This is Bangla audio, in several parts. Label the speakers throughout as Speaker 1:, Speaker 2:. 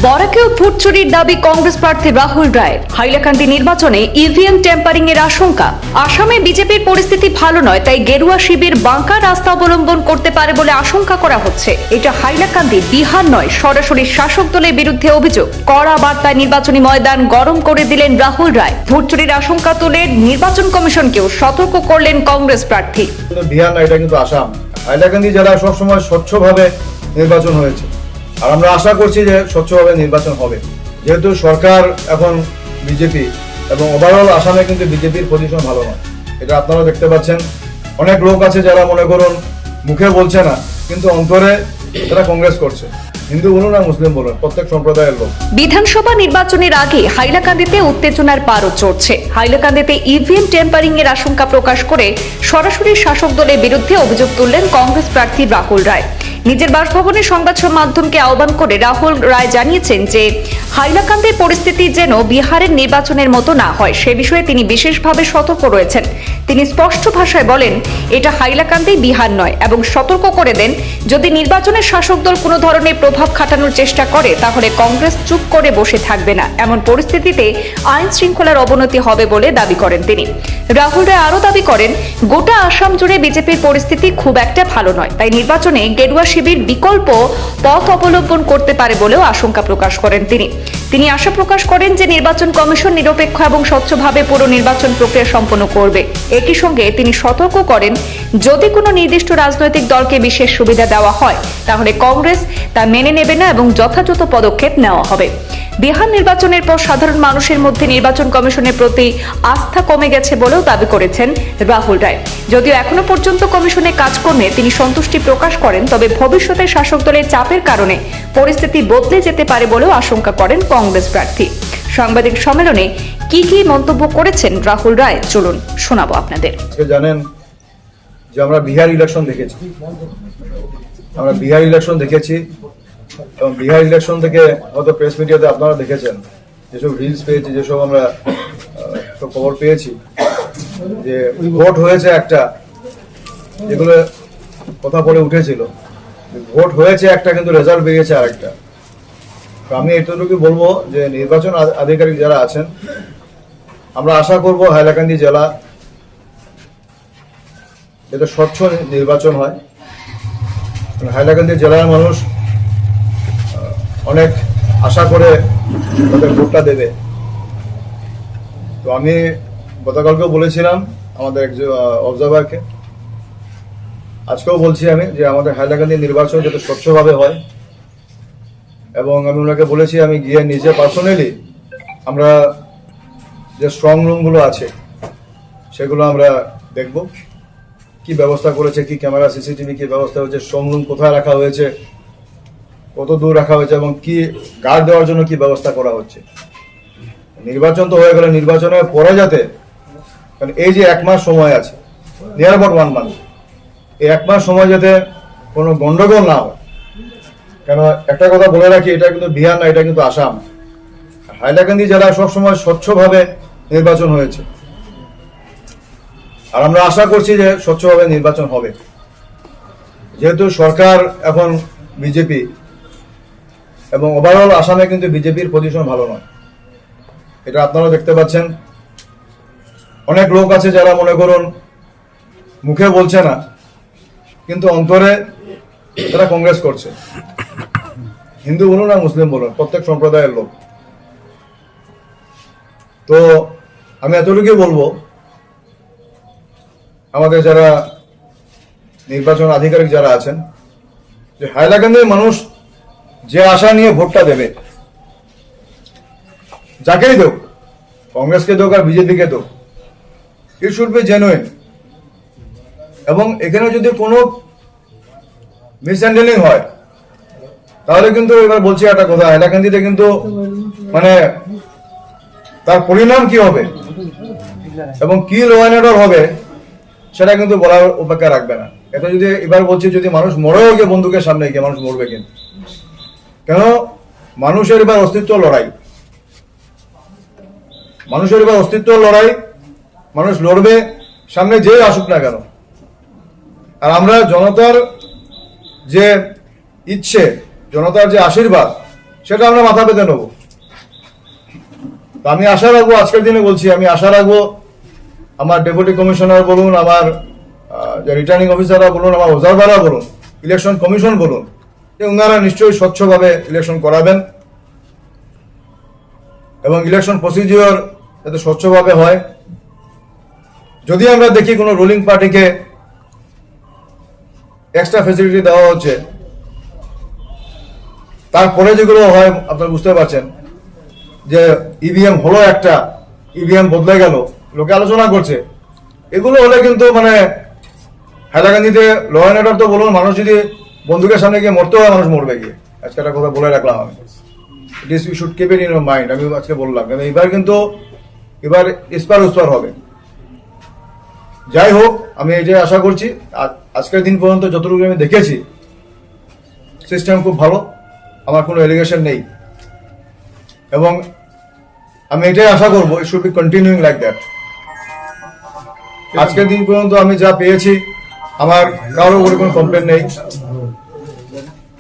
Speaker 1: বরাকেও ভোট চুরির দাবি কংগ্রেস প্রার্থী রাহুল রায়ের। হাইলাকান্দি নির্বাচনে ইভিএম ট্যাম্পারিং এর আশঙ্কা। আসামে বিজেপির পরিস্থিতি ভালো নয়, তাই গেরুয়া শিবির বাঁকা রাস্তা অবলম্বন করতে পারে বলে আশঙ্কা করা হচ্ছে। এটা হাইলাকান্দি, বিহার নয়, সরাসরি শাসক দলের বিরুদ্ধে অভিযোগ। কড়া বার্তায় নির্বাচনী ময়দান গরম করে দিলেন রাহুল রায়। ভোট চুরির আশঙ্কা তুলে নির্বাচন কমিশনকেও সতর্ক করলেন কংগ্রেস প্রার্থী।
Speaker 2: বিহার না, এটা কিন্তু আসাম। হাইলাকান্দি জেলায় সবসময় স্বচ্ছভাবে নির্বাচন হয়েছে, আর আমরা আশা করছি যে স্বচ্ছভাবে নির্বাচন হবে। যেহেতু সরকার এখন বিজেপি এবং ওভারঅল আসামে কিন্তু বিজেপির পজিশন ভালো নয়, এটা আপনারা দেখতে পাচ্ছেন। অনেক লোক আছে যারা মনে করুন মুখে বলছে না, কিন্তু অন্তরে তারা কংগ্রেস করছে। হিন্দু বলুন আর মুসলিম বলুন, প্রত্যেক সম্প্রদায়ের লোক।
Speaker 1: বিধানসভা নির্বাচনের আগে হাইলাকান্দিতে উত্তেজনার পারও চড়ছে। হাইলাকান্দিতে ইভিএম ট্যাম্পারিং এর আশঙ্কা প্রকাশ করে সরাসরি শাসক দলের বিরুদ্ধে অভিযোগ তুললেন কংগ্রেস প্রার্থী রাহুল রায়। নিজের বাসভবনে সংবাদ মাধ্যমকে আহ্বান করে রাহুল রায় জানিয়েছেন যে হাইলাকান্দির পরিস্থিতি যেন বিহারের নির্বাচনের মতো না হয়, সে বিষয়ে তিনি বিশেষভাবে সতর্ক রয়েছেন। তিনি স্পষ্ট ভাষায় বলেন, এটা হাইলাকান্দি, বিহার নয়, এবং সতর্ক করে দেন যদি নির্বাচনের শাসক দল কোনো ধরনের প্রভাব খাটানোর চেষ্টা করে তাহলে কংগ্রেস চুপ করে বসে থাকবে না। এমন পরিস্থিতিতে আইন শৃঙ্খলার অবনতি হবে বলে দাবি করেন তিনি। রাহুল রায় আরও দাবি করেন, গোটা আসাম জুড়ে বিজেপির পরিস্থিতি খুব একটা ভালো নয়, তাই নির্বাচনে গেরুয়া শিবির বিকল্প পথ অবলম্বন করতে পারে বলেও আশঙ্কা প্রকাশ করেন তিনি আশা প্রকাশ করেন যে নির্বাচন কমিশন নিরপেক্ষ এবং স্বচ্ছভাবে পুরো নির্বাচন প্রক্রিয়া সম্পন্ন করবে। একই সঙ্গে তিনি সতর্ক করেন, যদি কোনো নির্দিষ্ট রাজনৈতিক দলকে বিশেষ সুবিধা দেওয়া হয় তাহলে কংগ্রেস তা মেনে নেবে না এবং যথাযথ পদক্ষেপ নেওয়া হবে। বিহার নির্বাচনের পর সাধারণ মানুষের মধ্যে নির্বাচন কমিশনের প্রতি আস্থা কমে গেছে বলেও দাবি করেছেন রাহুল রায়। যদিও এখনো পর্যন্ত কমিশনের কাজকর্মে তিনি সন্তুষ্টি প্রকাশ করেন, তবে ভবিষ্যতে শাসক দলের চাপের কারণে পরিস্থিতি বদলে যেতে পারে বলেও আশঙ্কা করেন কংগ্রেস প্রার্থী। সাংবাদিক সম্মেলনে কি মন্তব্য করেছেন রাহুল রায়, চলুন শোনাবো আপনাদের।
Speaker 2: জানেন যে আমরা বিহার ইলেকশন দেখেছি এবং বিহার ইলেকশন থেকে হয়তো প্রেস মিডিয়াতে আপনারা দেখেছেন, যেসব রিলস পেয়েছি, যেসব আমরা খবর পেয়েছি, যে ভোট হয়েছে একটা, যেগুলো কথা বলে উঠেছিল, ভোট হয়েছে একটা কিন্তু রেজাল্ট বেরিয়েছে আরেকটা। তো আমি এতটুকু বলবো যে নির্বাচন আধিকারিক যারা আছেন, আমরা আশা করব হাইলাকান্দি জেলা যাতে স্বচ্ছ নির্বাচন হয়। হাইলাকান্দি জেলার মানুষ অনেক আশা করে তাদের ভোটটা দেবে। তো আমি গতকালকেও বলেছিলাম আমাদের একজন অবজারভারকে, আজকেও বলছি আমি যে আমাদের হাইলাকান্দি নির্বাচন যাতে স্বচ্ছভাবে হয়, এবং আমি ওনাকে বলেছি আমি গিয়ে নিজে পার্সোনালি আমরা যে স্ট্রং রুমগুলো আছে সেগুলো আমরা দেখব, কি ব্যবস্থা করেছে, কি ক্যামেরা, সিসিটিভি কি ব্যবস্থা হয়েছে, স্ট্রং রুম কোথায় রাখা হয়েছে, কত দূর রাখা হয়েছে, এবং কি গার্ড দেওয়ার জন্য কি ব্যবস্থা করা হচ্ছে। নির্বাচন তো হয়ে গেলে নির্বাচনের পরে যাতে, কারণ এই যে 1 মাস সময় আছে, নিয়ার অ্যাবাউট 1 মান্থ, এই 1 মাস সময় যাতে কোনো গন্ডগোল না হয়। কেন একটা কথা বলে রাখি, এটা কিন্তু বিহার না, এটা কিন্তু আসাম। হাইলাকান্দি জেলায় সবসময় স্বচ্ছভাবে নির্বাচন হয়েছে, আর আমরা আশা করছি যে স্বচ্ছভাবে নির্বাচন হবে। যেহেতু সরকার এখন বিজেপি এবং ওভারঅল আসামে কিন্তু বিজেপির পজিশন ভালো নয়, এটা আপনারা দেখতে পাচ্ছেন। অনেক লোক আছে যারা মনে করুন মুখে বলছে না, কিন্তু অন্তরে তারা কংগ্রেস করছে। হিন্দু বলুন আর মুসলিম বলুন, প্রত্যেক সম্প্রদায়ের লোক। তো আমি এতটুকুই বলবো, আমাদের যারা নির্বাচন আধিকারিক যারা আছেন, যে হাইলাকান্দির মানুষ যে আশা নিয়ে ভোটটা দেবে, যাকেই দেব, কংগ্রেসকে দেব আর বিজেপিকে দেব, ইট শুড বি জেনুইন। এবং এখানে যদি কোনো মিসহ্যান্ডেলিং হয় তাহলে কিন্তু, এবার বলছি একটা কথা, হাইলাকান্দিতে কিন্তু মানে তার পরিণাম কি হবে এবং কি ল অ্যান্ড অর্ডার হবে সেটা কিন্তু বলার অপেক্ষা রাখবে না। এটা যদি এবার বলছি, যদি মানুষ মরেও গিয়ে বন্দুকের সামনে গিয়ে মানুষ মরবে, কিন্তু কেন মানুষের এবার অস্তিত্ব লড়াই, মানুষ লড়বে, সামনে যেই আসুক না কেন। আর আমরা জনতার যে ইচ্ছে, জনতার যে আশীর্বাদ, সেটা আমরা মাথা পেতে নেবো। তো আমি আশা রাখবো, আজকের দিনে বলছি, আমি আশা রাখবো আমার ডেপুটি কমিশনার বলুন, আমার যে রিটার্নিং অফিসাররা বলুন, আমার অবজারভাররা বলুন, ইলেকশন কমিশন বলুন, যে ওনারা নিশ্চয়ই স্বচ্ছভাবে ইলেকশন করাবেন এবং ইলেকশন প্রসিডিওর যাতে স্বচ্ছভাবে হয়। যদি আমরা দেখি কোনো রুলিং পার্টিকে এক্সট্রা ফেসিলিটি দেওয়া হচ্ছে, তারপরে যেগুলো হয় আপনারা বুঝতে পারছেন যে ইভিএম হলো একটা, ইভিএম বদলে গেল, লোকে আলোচনা করছে, এগুলো হলে কিন্তু মানে হাইলাকান্দিতে ল অ্যান্ড অর্ডার তো বলুন, মানুষ যদি বন্দুকের সামনে গিয়ে মরতে হয়, মানুষ মরবে গিয়ে। আজকে একটা কথা বলে রাখলাম আমি, it is you should keep it in your mind. আমি আজকে বললাম কারণ এবার কিন্তু এবার ইস্পার উস্পার হবে। যাই হোক, আমি এই যে আশা করছি আজকের দিন পর্যন্ত যতটুকু আমি দেখেছি সিস্টেম খুব ভালো, আমার কোনো এলিগেশন নেই এবং আমি এটাই আশা করবো it should be continuing like that. আজকের দিন পর্যন্ত আমি যা পেয়েছি আমার কারোর উপরে কোনো কমপ্লেন নেই।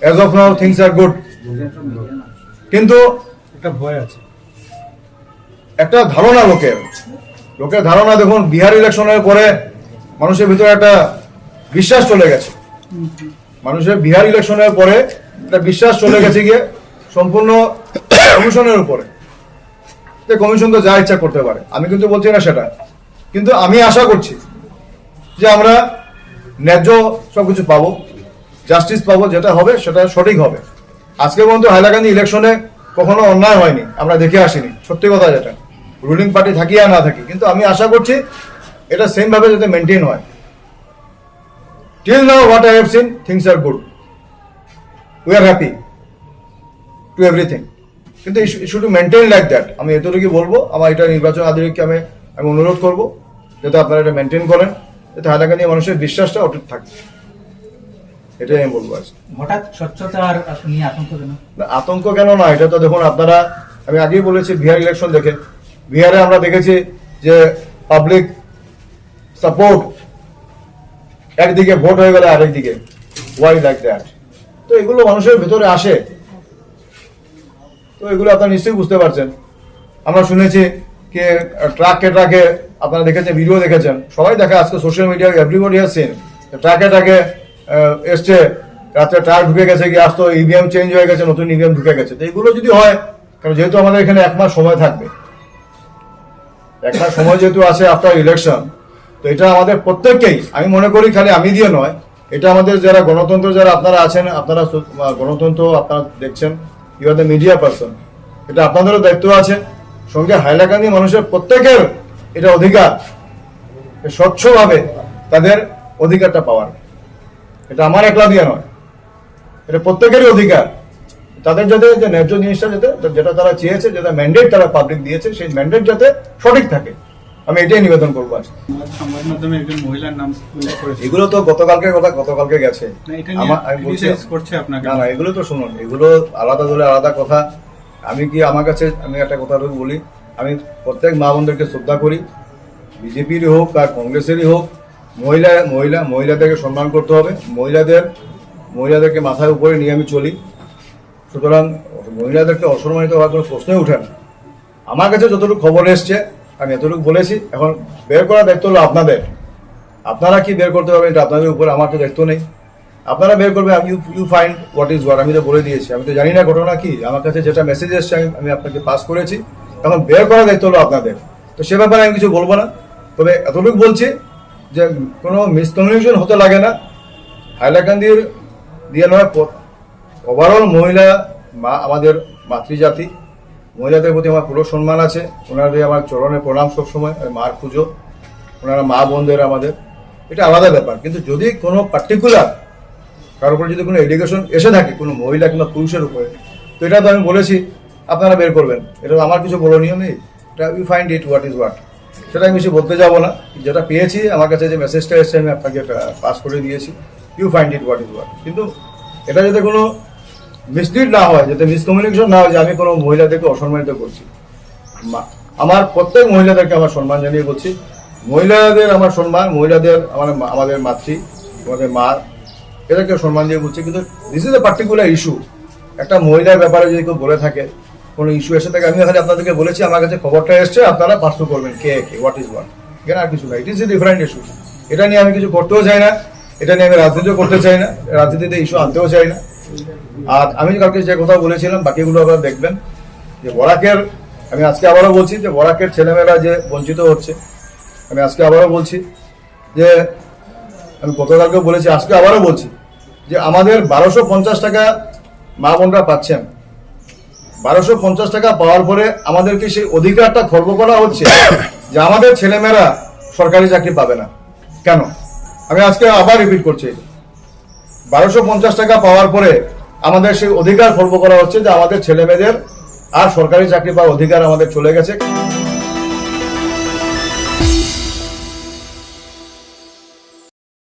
Speaker 2: As of now things are good. কিন্তু
Speaker 3: একটা ভয় আছে,
Speaker 2: একটা ধারণা লোকের ধারণা, দেখুন বিহার ইলেকশনের পরে মানুষের ভিতরে একটা বিশ্বাস চলে গেছে। মানুষের বিহার ইলেকশনের পরে একটা বিশ্বাস চলে গেছে গিয়ে সম্পূর্ণ কমিশনের উপরে। কমিশন তো যা ইচ্ছা করতে পারে, আমি কিন্তু বলছি না সেটা, কিন্তু আমি আশা করছি যে আমরা ন্যায্য সবকিছু পাবো, জাস্টিস পাবো, যেটা হবে সেটা সঠিক হবে। আজকে পর্যন্ত হাইলাকান্দি ইলেকশনে কখনো অন্যায় হয়নি, আমরা দেখে আসিনি, সত্যি কথা যেটা, রুলিং পার্টি থাকি আর না থাকি। কিন্তু আমি আশা করছি এটা সেম ভাবে যাতে মেনটেন হয়। Till now what I have seen, things are good, we are happy to everything, কিন্তু শুধু মেনটেন লাইক দ্যাট। আমি এতটুকু বলবো, আমার এটা নির্বাচন আধিকারিককে আমি অনুরোধ করবো যাতে আপনারা এটা মেনটেন করেন, যাতে হাইলাকান্দি মানুষের বিশ্বাসটা অটুট থাকে, এটাই আমি বলবো। আজকে
Speaker 3: হঠাৎ স্বচ্ছতা আর নিয়ে আতঙ্ক কেন?
Speaker 2: আতঙ্ক কেন না, এটা তো দেখুন আপনারা, আমি আগেই বলেছি বিহার ইলেকশন দেখে, বিহারে আমরা দেখেছি যে পাবলিক সাপোর্ট একদিকে, ভোট হয়ে গেলে আরেকদিকে, ওয়াই লাইক দ্যাট। তো এগুলো মানুষের ভেতরে আসে, তো এগুলো আপনারা নিশ্চয়ই বুঝতে পারছেন। আমরা শুনেছি যে ট্রাকে আপনারা দেখেছেন, ভিডিও দেখেছেন, সবাই দেখে আজকে social media, everybody has seen, ট্রাকে এসছে, রাত্রে ট্রাক ঢুকে গেছে, গিয়ে আসতো ইভিএম চেঞ্জ হয়ে গেছে, নতুন ইভিএম ঢুকে গেছে। তো এগুলো যদি হয়, কারণ যেহেতু আমাদের এখানে 1 মাস সময় থাকবে, 1 মাস সময় যেহেতু আছে আফটার ইলেকশন, তো এটা আমাদের প্রত্যেককেই, আমি মনে করি খালি আমি দিয়ে নয়, এটা আমাদের যারা গণতন্ত্র, যারা আপনারা আছেন, আপনারা গণতন্ত্র আপনারা দেখছেন, you are the media person, এটা আপনাদেরও দায়িত্ব আছে, সঙ্গে হাইলাকান্দি মানুষের প্রত্যেকের এটা অধিকার স্বচ্ছভাবে তাদের অধিকারটা পাওয়ার। এটা আমার একলা দিয়ে নয়, এটা প্রত্যেকেরই অধিকার। তাদের যাতে যে ন্যায্য জিনিসটা যাতে, যেটা তারা চেয়েছে, যেটা ম্যান্ডেট তারা পাবলিক দিয়েছে, সেই ম্যান্ডেট যাতে সঠিক থাকে, আমি এটাই নিবেদন করবো আজকে।
Speaker 3: সংবাদ মাধ্যমে একজন মহিলার নাম উল্লেখ করেছে,
Speaker 2: এগুলো তো গতকালকে গেছে।
Speaker 3: না, এটা নিয়ে criticize করছে আপনাকে?
Speaker 2: না, এগুলো তো শুনুন, এগুলো আলাদা দলে আলাদা কথা। আমি আমার কাছে আমি একটা কথা বলি, আমি প্রত্যেক মা বোনদেরকে শ্রদ্ধা করি, বিজেপিরই হোক আর কংগ্রেসেরই হোক, মহিলাদেরকে সম্মান করতে হবে, মহিলাদেরকে মাথার উপরে নিয়ে আমি চলি। সুতরাং মহিলাদেরকে অসম্মানিত হওয়ার কোনো প্রশ্নই উঠে না। আমার কাছে যতটুকু খবর এসছে আমি এতটুকু বলেছি, এখন বের করার দায়িত্ব হলো আপনাদের। আপনারা কি বের করতে পারবেন এটা আপনাদের উপরে, আমার তো দায়িত্ব নেই। আপনারা বের করবে, you find what is what. আমি তো বলে দিয়েছি, আমি তো জানি না ঘটনা কি, আমার কাছে যেটা মেসেজ এসছে আমি আপনাকে পাস করেছি, এখন বের করার দায়িত্ব হলো আপনাদের। তো সে ব্যাপারে আমি কিছু বলবো না, তবে এতটুকু বলছি যে কোনো মিসকমিউনিকেশন হতে লাগে না। হাইলাকান্দির দিয়ে নয়, ওভারঅল মহিলা আমাদের মাতৃজাতি, মহিলাদের প্রতি আমার পুরো সম্মান আছে, ওনাদের আমার চরণে প্রণাম সবসময়, মার পুজো, ওনারা মা বোনদের আমাদের, এটা আলাদা ব্যাপার। কিন্তু যদি কোনো পার্টিকুলার কারোর উপরে যদি কোনো এলিগেশন এসে থাকে কোনো মহিলা কিংবা পুরুষের উপরে, তো এটা তো আমি বলেছি আপনারা বের করবেন, এটা তো আমার কিছু বলনীয় নেই। এটা you find it what is what, সেটা আমি বেশি বলতে যাবো না। যেটা পেয়েছি, আমার কাছে যে মেসেজটা এসছে আমি আপনাকে পাস করে দিয়েছি, you find it what is what. কিন্তু এটা যাতে কোনো মিসলিড না হয়, যাতে মিসকমিউনিকেশন না হয় যে আমি কোনো মহিলাদেরকে অসম্মানিত করছি। আমার প্রত্যেক মহিলাদেরকে আমার সম্মান জানিয়ে বলছি, মহিলাদের আমার সম্মান, মহিলাদের আমাদের মাতৃ, আমাদের মা, এদেরকে সম্মান দিয়ে বলছি। কিন্তু this is a particular issue, একটা মহিলার ব্যাপারে যদি কেউ বলে থাকে, কোনো ইস্যু এসে থাকে, আমি এখানে আপনাদেরকে বলেছি আমার কাছে খবরটা এসছে, আপনারা পার্সু করবেন কে হোয়াট ইজ হোয়াট, এখানে আর কিছু না। It is a different issue. এটা নিয়ে আমি কিছু করতেও চাই না, এটা নিয়ে আমি রাজনীতিও করতে চাই না, রাজনীতিতে ইস্যু আনতেও চাই না। আর আমি কালকে যে কথা বলেছিলাম বাকিগুলো আপনারা দেখবেন যে বরাকের, আমি আজকে আবারও বলছি যে বরাকের ছেলেমেয়েরা যে বঞ্চিত হচ্ছে, আমি আজকে আবারও বলছি যে, আমি গতকালকেও বলেছি, আজকে আবারও বলছি যে আমাদের 1250 টাকা মা বোনরা পাচ্ছেন। 1250 টাকা পাওয়ার পরে আমাদেরকে সেই অধিকারটা খর্ব করা হচ্ছে যে আমাদের ছেলেমেয়েরা সরকারি চাকরি পাবে না। কেন? আমি আজকে আবার রিপিট করছি, 1250 টাকা পাওয়ার পরে আমাদের সেই অধিকার খর্ব করা হচ্ছে যে আমাদের ছেলেমেয়েদের আর সরকারি চাকরি পাওয়ার অধিকার আমাদের চলে গেছে।